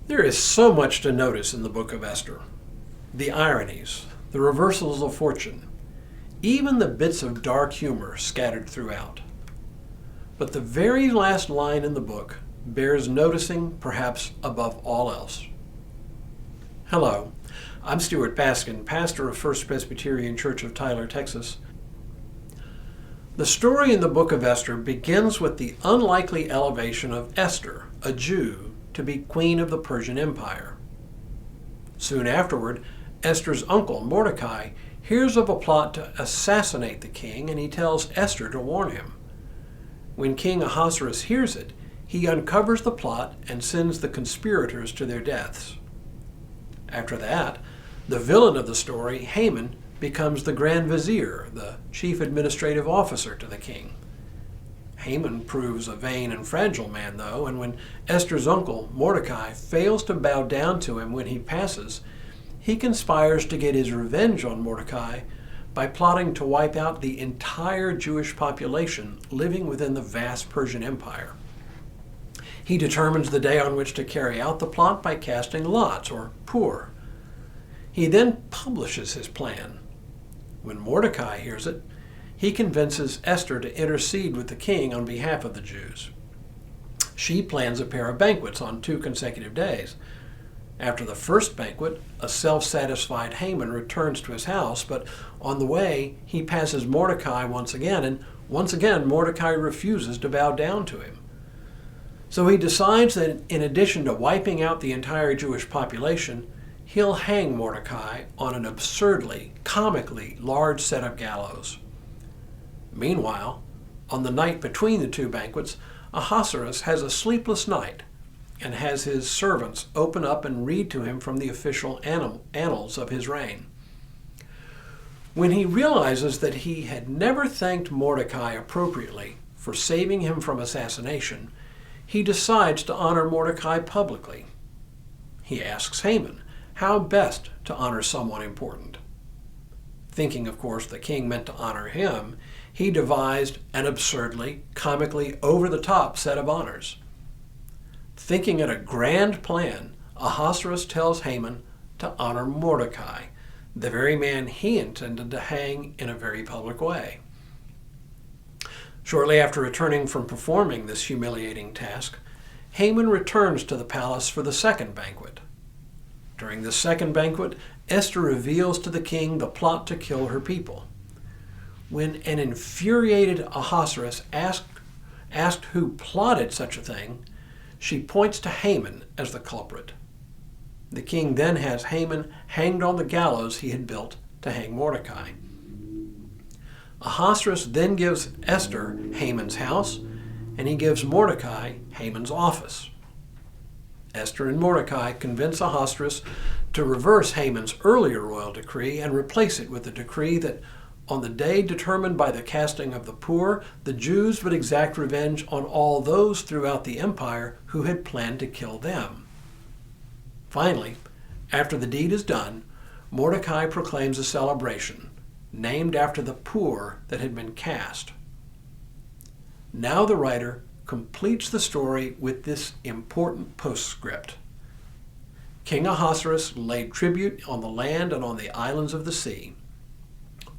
There is so much to notice in the Book of Esther. The ironies, the reversals of fortune, even the bits of dark humor scattered throughout. But the very last line in the book bears noticing perhaps above all else. Hello, I'm Stuart Baskin, pastor of First Presbyterian Church of Tyler, Texas. The story in the Book of Esther begins with the unlikely elevation of Esther, a Jew, to be queen of the Persian Empire. Soon afterward, Esther's uncle, Mordecai, hears of a plot to assassinate the king, and he tells Esther to warn him. When King Ahasuerus hears it, he uncovers the plot and sends the conspirators to their deaths. After that, the villain of the story, Haman, becomes the Grand Vizier, the chief administrative officer to the king. Haman proves a vain and fragile man, though, and when Esther's uncle, Mordecai, fails to bow down to him when he passes, he conspires to get his revenge on Mordecai by plotting to wipe out the entire Jewish population living within the vast Persian Empire. He determines the day on which to carry out the plot by casting lots, or pur. He then publishes his plan. When Mordecai hears it, he convinces Esther to intercede with the king on behalf of the Jews. She plans a pair of banquets on 2 consecutive days. After the first banquet, a self-satisfied Haman returns to his house, but on the way, he passes Mordecai once again, and once again Mordecai refuses to bow down to him. So he decides that in addition to wiping out the entire Jewish population, he'll hang Mordecai on an absurdly, comically large set of gallows. Meanwhile, on the night between the 2 banquets, Ahasuerus has a sleepless night and has his servants open up and read to him from the official annals of his reign. When he realizes that he had never thanked Mordecai appropriately for saving him from assassination, he decides to honor Mordecai publicly. He asks Haman how best to honor someone important. Thinking, of course, the king meant to honor him, he devised an absurdly, comically over-the-top set of honors. Thinking it a grand plan, Ahasuerus tells Haman to honor Mordecai, the very man he intended to hang in a very public way. Shortly after returning from performing this humiliating task, Haman returns to the palace for the second banquet. During the second banquet, Esther reveals to the king the plot to kill her people. When an infuriated Ahasuerus asked who plotted such a thing, she points to Haman as the culprit. The king then has Haman hanged on the gallows he had built to hang Mordecai. Ahasuerus then gives Esther Haman's house, and he gives Mordecai Haman's office. Esther and Mordecai convince Ahasuerus to reverse Haman's earlier royal decree and replace it with a decree that on the day determined by the casting of the pur, the Jews would exact revenge on all those throughout the empire who had planned to kill them. Finally, after the deed is done, Mordecai proclaims a celebration, named after the pur that had been cast. Now the writer completes the story with this important postscript. King Ahasuerus laid tribute on the land and on the islands of the sea.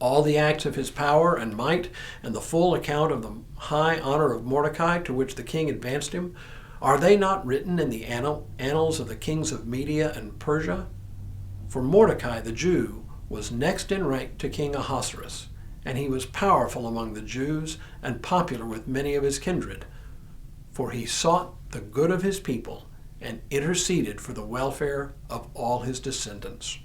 All the acts of his power and might, and the full account of the high honor of Mordecai to which the king advanced him, are they not written in the annals of the kings of Media and Persia? For Mordecai the Jew was next in rank to King Ahasuerus, and he was powerful among the Jews and popular with many of his kindred, for he sought the good of his people and interceded for the welfare of all his descendants.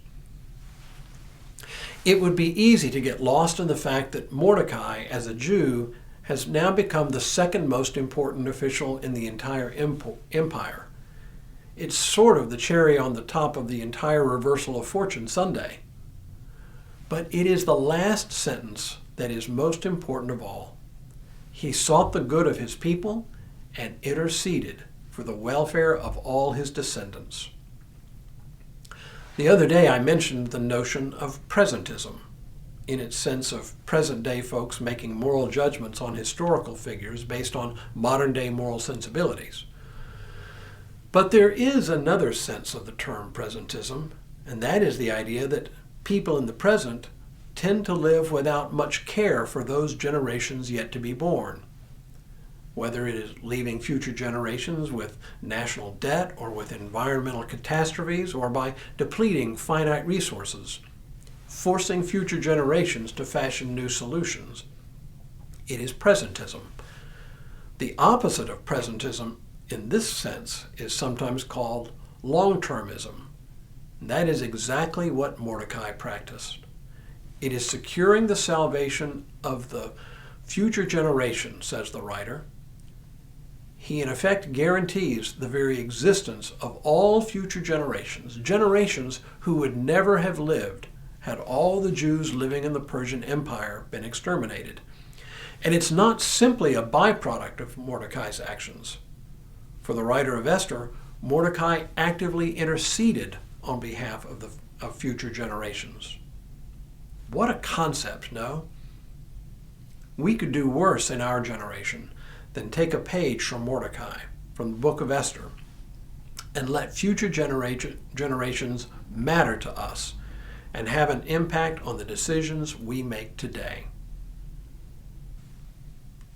It would be easy to get lost in the fact that Mordecai, as a Jew, has now become the second most important official in the entire empire. It's sort of the cherry on the top of the entire reversal of fortune sundae. But it is the last sentence that is most important of all. He sought the good of his people and interceded for the welfare of all his descendants. The other day I mentioned the notion of presentism, in its sense of present-day folks making moral judgments on historical figures based on modern-day moral sensibilities. But there is another sense of the term presentism, and that is the idea that people in the present tend to live without much care for those generations yet to be born. Whether it is leaving future generations with national debt or with environmental catastrophes or by depleting finite resources, forcing future generations to fashion new solutions. It is presentism. The opposite of presentism in this sense is sometimes called long-termism. That is exactly what Mordecai practiced. It is securing the salvation of the future generation, says the writer. He in effect guarantees the very existence of all future generations, generations who would never have lived had all the Jews living in the Persian Empire been exterminated. And it's not simply a byproduct of Mordecai's actions. For the writer of Esther, Mordecai actively interceded on behalf of future generations. What a concept, no? We could do worse in our generation than take a page from Mordecai, from the Book of Esther, and let future generations matter to us and have an impact on the decisions we make today.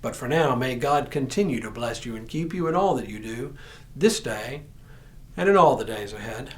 But for now, may God continue to bless you and keep you in all that you do, this day and in all the days ahead.